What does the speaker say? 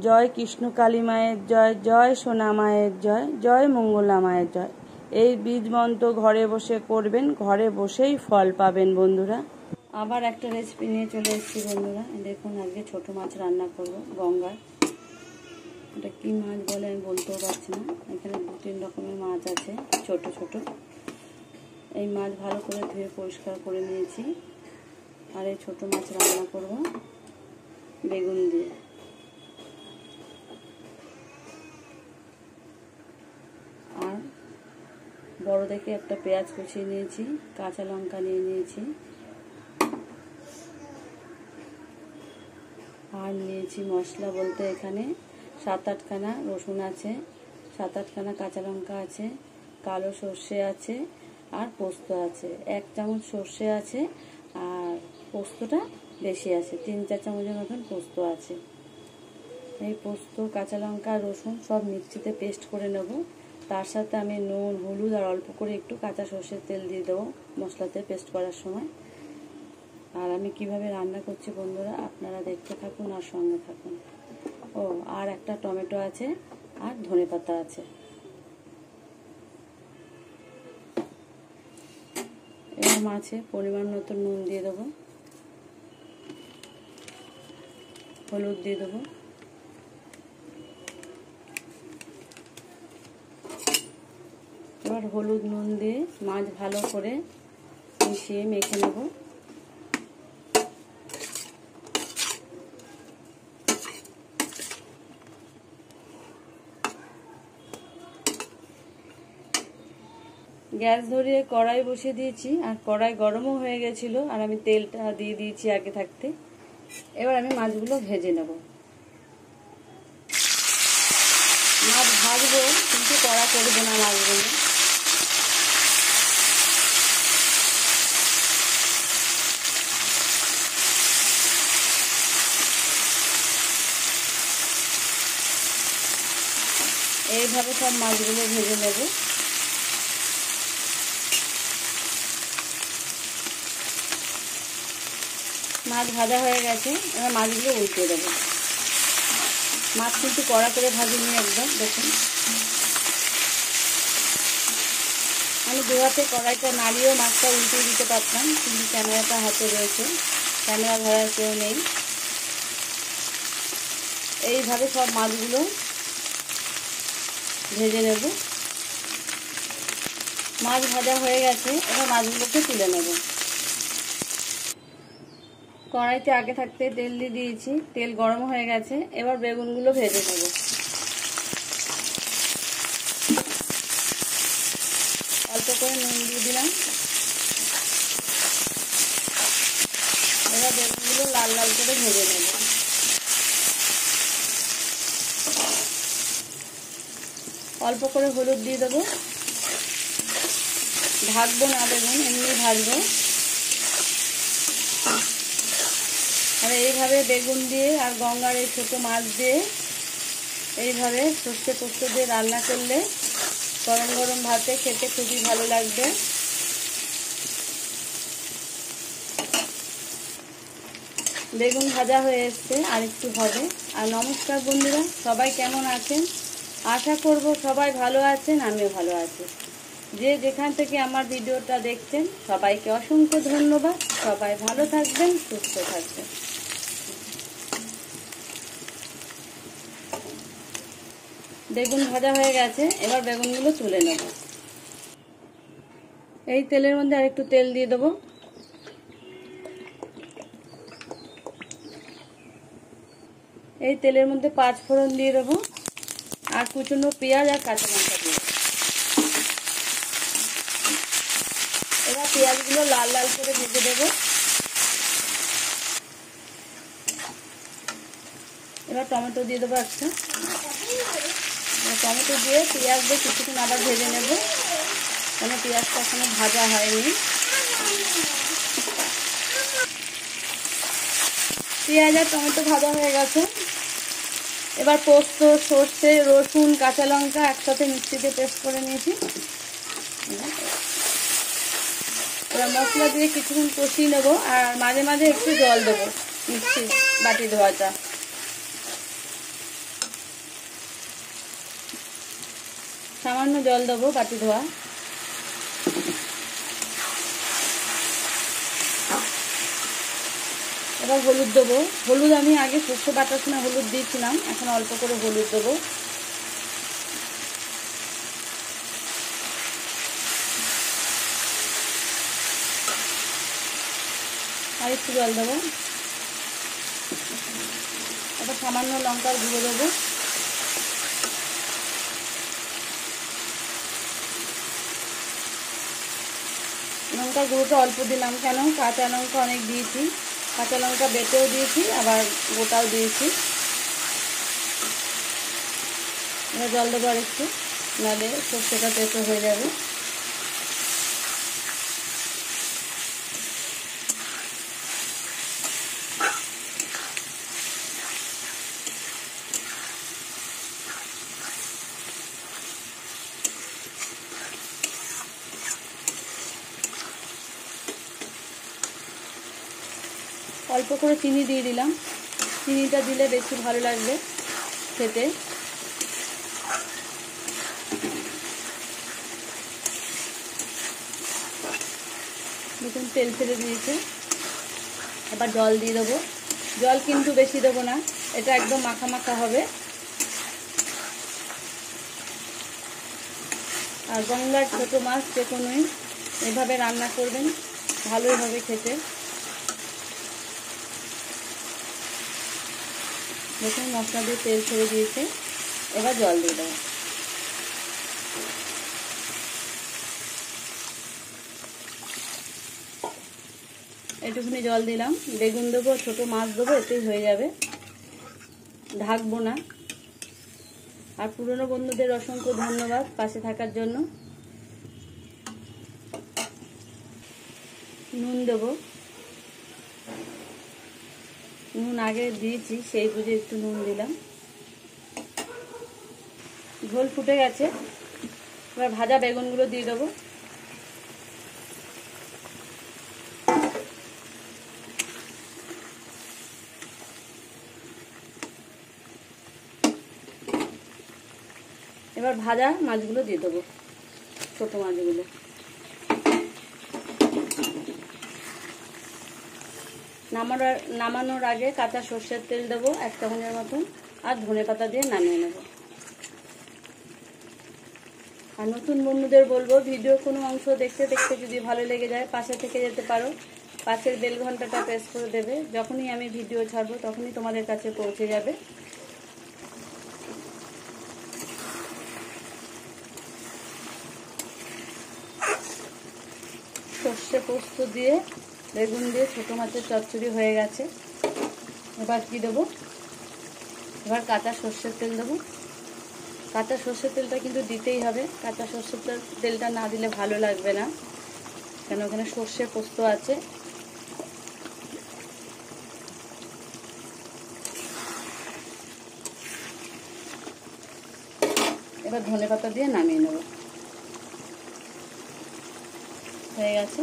জয় কৃষ্ণ কালী মায়ের জয়, জয় সোনা মায়ের জয়, জয় মঙ্গলা মায়ের জয়। এই বীজ মন্ত্র ঘরে বসে করবেন, ঘরে বসেই ফল পাবেন বন্ধুরা। আবার একটা রেসিপি নিয়ে চলে এসেছি বন্ধুরা। দেখুন, আজকে ছোট মাছ রান্না করব গঙ্গার। এটা কি মাছ বলে আমি বলতেও পারছি না। এখানে 2-3 রকমের মাছ আছে, ছোট ছোট। এই মাছ ভালো করে ধুয়ে পরিষ্কার করে নিয়েছি। আর এই ছোট মাছ রান্না করব বেগুন দিয়ে। আর বড় দেখে একটা পেঁয়াজ কুচিয়ে নিয়েছি, কাঁচা লঙ্কা নিয়ে নিয়েছি, আর নিয়েছি মশলা বলতে এখানে 7-8 খানা রসুন আছে, 7-8 খানা কাঁচা লঙ্কা আছে, কালো সর্ষে আছে, আর পোস্ত আছে। 1 চামচ সর্ষে আছে, আর পোস্তটা বেশি আছে, 3-4 চামচের মতন পোস্ত আছে। এই পোস্ত, কাঁচা লঙ্কা, রসুন সব মিক্সিতে পেস্ট করে নেব। তার সাথে আমি নুন, হলুদ আর অল্প করে একটু কাঁচা সর্ষের তেল দিয়ে দেবো মশলাতে পেস্ট করার সময়। আর আমি কিভাবে রান্না করছি বন্ধুরা আপনারা দেখতে থাকুন আর সঙ্গে থাকুন। ও, আর একটা টমেটো আছে, আর ধনেপাতা আছে। এবার মাছে পরিমাণ মতো নুন দিয়ে দেবো, হলুদ দিয়ে দেবো, এবার হলুদ নুন দিয়ে মাছ ভালো করে মিশিয়ে মেখে নেব। গ্যাস ধরিয়ে কড়াই বসিয়ে দিয়েছি, আর কড়াই গরমও হয়ে গেছিল, আর আমি তেলটা দিয়ে দিয়েছি আগে থাকতে। এবার আমি মাছগুলো ভেজে নেব। মাছ ভাজবো, কিন্তু কড়া করবো না মাছগুলো। এইভাবে সব মাছগুলো ভেজে নেব। মাছ ভাজা হয়ে গেছে, এবার মাছগুলো উল্টে দেবো। মাছ কিন্তু কড়া করে ভাজিনি একদম। দেখুন, আমি দু হাতে কড়াইটা নাড়িয়েও মাছটা উল্টে দিতে পারতাম, কিন্তু ক্যামেরাটা হাতে রয়েছে, ক্যামেরা ধরার কেউ নেই। এইভাবে সব মাছগুলো ভেজে নেব। মাছ ভাজা হয়ে গেছে, এবার মাছগুলোকে তুলে নেব। কড়াইতে আগে থাকতে তেল দিয়ে দিয়েছি, তেল গরম হয়ে গেছে। এবার বেগুনগুলো ভেজে নেব। অল্প করে নুন দিয়ে দিলাম। এবার বেগুনগুলো লাল লাল করে ভেজে নেব। অল্প করে হলুদ দিয়ে দেবো। ঢাকবো না বেগুন, এমনি ভাজবো। আর এইভাবে বেগুন দিয়ে আর গঙ্গার এই ছোটো মাছ দিয়ে এইভাবে সর্ষে পোস্ত দিয়ে রান্না করলে গরম গরম ভাতে খেতে খুবই ভালো লাগবে। বেগুন ভাজা হয়ে এসছে, আর একটু হবে। আর নমস্কার বন্ধুরা, সবাই কেমন আছেন? আশা করব সবাই ভালো আছেন, আমিও ভালো আছি। যে যেখান থেকে আমার ভিডিওটা দেখছেন সবাইকে অসংখ্য ধন্যবাদ। সবাই ভালো থাকবেন, সুস্থ থাকবেন। বেগুন ভাজা হয়ে গেছে, এবার বেগুনগুলো তুলে নেব। এই তেলের মধ্যে আরেকটু তেল দিয়ে দেবো। এই তেলের মধ্যে 5 ফোড়ন দিয়ে দেবো, আর কুচনো পেঁয়াজ আর কাঁচা লঙ্কা দিয়ে। এবার পেঁয়াজগুলো লাল লাল করে ভেজে দেবো। এবার টমেটো দিয়ে দেবো একটা। টমেটো দিয়ে পেঁয়াজ দিয়ে কিছুক্ষণ আবার ভেজে নেব, কেন পেঁয়াজটা এখনো ভাজা হয়নি। পেঁয়াজ আর টমেটো ভাজা হয়ে গেছে। এবার পোস্ত, সর্ষে, রসুন, কাঁচা লঙ্কা একসাথে মিক্সিতে পেস্ট করে নিয়েছি। এবার মশলা দিয়ে কিছুক্ষণ কষিয়ে নেবো, আর মাঝে মাঝে একটু জল দেবো মিক্সি বাটি ধোয়াটা। সামান্য জল দেবো বাটি ধোয়া। এবার হলুদ দেবো। হলুদ আমি আগে সর্ষে বাটার সময় হলুদ দিয়েছিলাম, এখন অল্প করে হলুদ দেবো। আর একটু জল দেবো। এবার সামান্য লঙ্কার গুঁড়ো দেবো। লঙ্কার গুঁড়োটা অল্প দিলাম, কেন কাঁচা লঙ্কা অনেক দিয়েছি, কাঁচা লঙ্কা বেটেও দিয়েছি আবার গোটাও দিয়েছি। এবার জল দেবো আর একটু, নাহলে সর্ষেটা তেতো হয়ে যাবে। অল্প করে চিনি দিয়ে দিলাম, চিনিটা দিলে বেশি ভালো লাগবে খেতে। দেখুন তেল ছেড়ে দিয়েছে। এবার জল দিয়ে দেবো। জল কিন্তু বেশি দেবো না, এটা একদম মাখা মাখা হবে। আর গঙ্গার ছোট মাছ যে কোনোই এভাবে রান্না করবেন, ভালোই হবে খেতে। দেখুন মশলা দিয়ে তেল ছেড়ে দিয়েছে, এবার জল দিয়ে দেবো। একটুখানি জল দিলাম, বেগুন দেবো, ছোটো মাছ দেবো, এতেই হয়ে যাবে, ঢাকবো না। আর পুরনো বন্ধুদের অসংখ্য ধন্যবাদ পাশে থাকার জন্য। নুন দেবো, নুন আগে দিয়েছি সেই বুঝে একটু নুন দিলাম। ঝোল ফুটে গেছে, এবার ভাজা বেগুনগুলো দিয়ে দেবো। এবার ভাজা মাছগুলো দিয়ে দেবো, ছোটো মাছগুলো। নামানোর আগে কাঁচা সর্ষের তেল দেবো 1 চামচের মতন, আর ধনেপাতা দিয়ে নামিয়ে নেব। আর নতুন বন্ধুদের বলবো, ভিডিও কোনো অংশ দেখতে দেখতে যদি ভালো লেগে যায় পাশে থেকে যেতে পারো, পাশের বেল ঘন্টাটা প্রেস করে দেবে। যখনই আমি ভিডিও ছাড়বো তখনই তোমাদের কাছে পৌঁছে যাবে। সর্ষে পোস্ত দিয়ে বেগুন দিয়ে ছোটো মাছের চচ্চড়ি হয়ে গেছে। এবার কি দেবো, এবার কাঁচা সর্ষের তেল দেবো। কাঁচা সর্ষের তেলটা কিন্তু দিতেই হবে, কাঁচা সর্ষের তেলটা না দিলে ভালো লাগবে না, কেন ওখানে সর্ষে পোস্ত আছে। এবার ধনেপাতা দিয়ে নামিয়ে নেব, হয়ে গেছে।